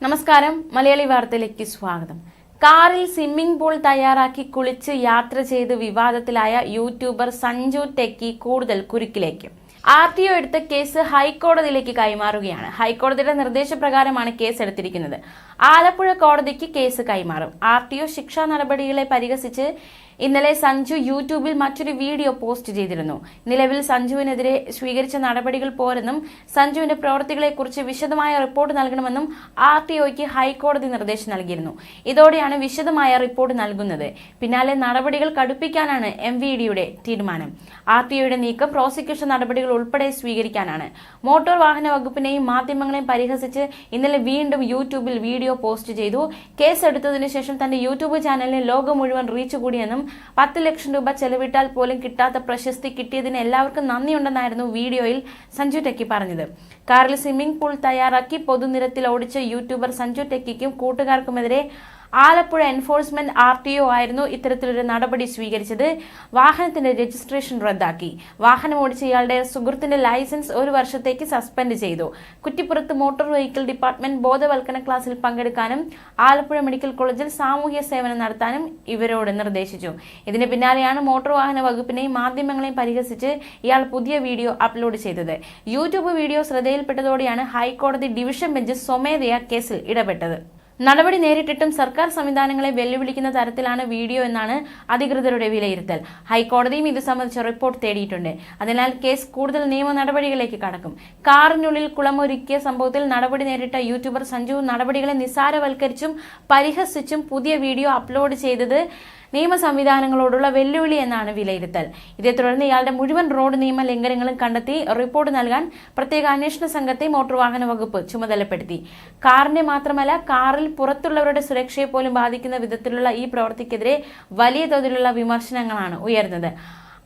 നമസ്കാരം, മലയാളി വാർത്തയിലേക്ക് സ്വാഗതം. കാറിൽ സ്വിമ്മിംഗ് പൂൾ തയ്യാറാക്കി കുളിച്ച് യാത്ര ചെയ്ത് വിവാദത്തിലായ യൂട്യൂബർ സഞ്ജു ടെക്കി കൂടുതൽ കുരുക്കിലേക്ക്. RTO എടുത്ത കേസ് ഹൈക്കോടതിയിലേക്ക് കൈമാറുകയാണ്. ഹൈക്കോടതിയുടെ നിർദ്ദേശപ്രകാരമാണ് കേസ് എടുത്തിരിക്കുന്നത്. ആലപ്പുഴ കോടതിക്ക് കേസ് കൈമാറും. RTO ശിക്ഷാ നടപടികളെ പരിഹസിച്ച് ഇന്നലെ സഞ്ജു യൂട്യൂബിൽ മറ്റൊരു വീഡിയോ പോസ്റ്റ് ചെയ്തിരുന്നു. നിലവിൽ സഞ്ജുവിനെതിരെ സ്വീകരിച്ച നടപടികൾ പോരെന്നും സഞ്ജുവിന്റെ പ്രവൃത്തികളെക്കുറിച്ച് വിശദമായ റിപ്പോർട്ട് നൽകണമെന്നും RTOയ്ക്ക് ഹൈക്കോടതി നിർദ്ദേശം നൽകിയിരുന്നു. ഇതോടെയാണ് വിശദമായ റിപ്പോർട്ട് നൽകുന്നത്. പിന്നാലെ നടപടികൾ കടുപ്പിക്കാനാണ് MVDയുടെ തീരുമാനം. RTOയുടെ നീക്കം പ്രോസിക്യൂഷൻ നടപടികൾ ഉൾപ്പെടെ സ്വീകരിക്കാനാണ്. മോട്ടോർ വാഹന വകുപ്പിനെയും മാധ്യമങ്ങളെയും പരിഹസിച്ച് ഇന്നലെ വീണ്ടും യൂട്യൂബിൽ വീഡിയോ പോസ്റ്റ് ചെയ്തു. കേസ് എടുത്തതിനു ശേഷം തന്റെ യൂട്യൂബ് ചാനലിന് ലോകം മുഴുവൻ റീച്ച് കൂടിയെന്നും 10 ലക്ഷം രൂപ ചെലവിട്ടാൽ പോലും കിട്ടാത്ത പ്രശസ്തി കിട്ടിയതിന് എല്ലാവർക്കും നന്ദിയുണ്ടെന്നായിരുന്നു വീഡിയോയിൽ സഞ്ജു ടെക്കി പറഞ്ഞത്. കാറിൽ സ്വിമ്മിംഗ് പൂൾ തയ്യാറാക്കി പൊതുനിരത്തിൽ ഓടിച്ച യൂട്യൂബർ സഞ്ജു ടെക്കിക്കും കൂട്ടുകാർക്കുമെതിരെ ആലപ്പുഴ എൻഫോഴ്സ്മെന്റ് RTO ആയിരുന്നു ഇത്തരത്തിലൊരു നടപടി സ്വീകരിച്ചത്. വാഹനത്തിന്റെ രജിസ്ട്രേഷൻ റദ്ദാക്കി. വാഹനം ഓടിച്ച ഇയാളുടെ സുഹൃത്തിന്റെ ലൈസൻസ് 1 വർഷത്തേക്ക് സസ്പെൻഡ് ചെയ്തു. കുറ്റിപ്പുറത്ത് മോട്ടോർ വെഹിക്കിൾ ഡിപ്പാർട്ട്മെന്റ് ബോധവൽക്കരണ ക്ലാസ്സിൽ പങ്കെടുക്കാനും ആലപ്പുഴ മെഡിക്കൽ കോളേജിൽ സാമൂഹ്യ സേവനം നടത്താനും ഇവരോട് നിർദ്ദേശിച്ചു. ഇതിന് പിന്നാലെയാണ് മോട്ടോർ വാഹന വകുപ്പിനെയും മാധ്യമങ്ങളെയും പരിഹസിച്ച് ഇയാൾ പുതിയ വീഡിയോ അപ്ലോഡ് ചെയ്തത്. യൂട്യൂബ് വീഡിയോ ശ്രദ്ധയിൽപ്പെട്ടതോടെയാണ് ഹൈക്കോടതി ഡിവിഷൻ ബെഞ്ച് സ്വമേധയാ കേസിൽ ഇടപെട്ടത്. നടപടി നേരിട്ടിട്ടും സർക്കാർ സംവിധാനങ്ങളെ വെല്ലുവിളിക്കുന്ന തരത്തിലാണ് വീഡിയോ എന്നാണ് അധികൃതരുടെ വിലയിരുത്തൽ. ഹൈക്കോടതിയും ഇത് സംബന്ധിച്ച റിപ്പോർട്ട് തേടിയിട്ടുണ്ട്. അതിനാൽ കേസ് കൂടുതൽ നിയമ നടപടികളിലേക്ക് കടക്കും. കാറിനുള്ളിൽ കുളമൊരുക്കിയ സംഭവത്തിൽ നടപടി നേരിട്ട യൂട്യൂബർ സഞ്ജു നടപടികളെ നിസ്സാരവൽക്കരിച്ചും പരിഹസിച്ചും പുതിയ വീഡിയോ അപ്ലോഡ് ചെയ്തത് നിയമ സംവിധാനങ്ങളോടുള്ള വെല്ലുവിളി എന്നാണ് വിലയിരുത്തൽ. ഇതേ തുടർന്ന് ഇയാളുടെ മുഴുവൻ റോഡ് നിയമ ലംഘനങ്ങളും കണ്ടെത്തി റിപ്പോർട്ട് നൽകാൻ പ്രത്യേക അന്വേഷണ സംഘത്തെ മോട്ടോർ വാഹന വകുപ്പ് ചുമതലപ്പെടുത്തി. കാറിന്റെ മാത്രമല്ല, കാറിൽ പുറത്തുള്ളവരുടെ സുരക്ഷയെ പോലും ബാധിക്കുന്ന വിധത്തിലുള്ള ഈ പ്രവൃത്തിക്കെതിരെ വലിയ തോതിലുള്ള വിമർശനങ്ങളാണ് ഉയർന്നത്.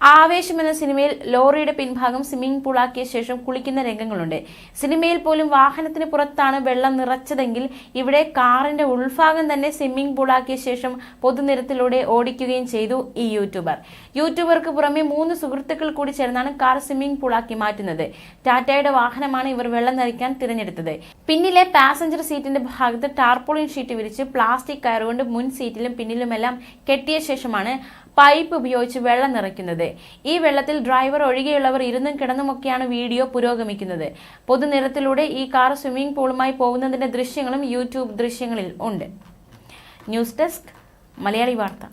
ആവേശം എന്ന സിനിമയിൽ ലോറിയുടെ പിൻഭാഗം സ്വിമ്മിംഗ് പൂളാക്കിയ ശേഷം കുളിക്കുന്ന രംഗങ്ങളുണ്ട്. സിനിമയിൽ പോലും വാഹനത്തിന് പുറത്താണ് വെള്ളം നിറച്ചതെങ്കിൽ ഇവിടെ കാറിന്റെ ഉൾഭാഗം തന്നെ സ്വിമ്മിംഗ് പൂളാക്കിയ ശേഷം പൊതുനിരത്തിലൂടെ ഓടിക്കുകയും ചെയ്തു ഈ യൂട്യൂബർക്ക് പുറമെ 3 സുഹൃത്തുക്കൾ കൂടി ചേർന്നാണ് കാർ സ്വിമ്മിംഗ് പൂളാക്കി മാറ്റുന്നത്. ടാറ്റയുടെ വാഹനമാണ് ഇവർ വെള്ളം നിറയ്ക്കാൻ തിരഞ്ഞെടുത്തത്. പിന്നിലെ പാസഞ്ചർ സീറ്റിന്റെ ഭാഗത്ത് ടാർപോളിൻ ഷീറ്റ് വിരിച്ച് പ്ലാസ്റ്റിക് കയറുകൊണ്ട് മുൻ സീറ്റിലും പിന്നിലുമെല്ലാം കെട്ടിയ ശേഷമാണ് പൈപ്പ് ഉപയോഗിച്ച് വെള്ളം നിറയ്ക്കുന്നത്. ഈ വെള്ളത്തിൽ ഡ്രൈവർ ഒഴികെയുള്ളവർ ഇരുന്നും കിടന്നുമൊക്കെയാണ് വീഡിയോ പുരോഗമിക്കുന്നത്. പൊതുനിരത്തിലൂടെ ഈ കാർ സ്വിമ്മിംഗ് പൂളുമായി പോകുന്നതിന്റെ ദൃശ്യങ്ങളും യൂട്യൂബ് ദൃശ്യങ്ങളിൽ ഉണ്ട്. ന്യൂസ് ഡെസ്ക്, മലയാളി വാർത്ത.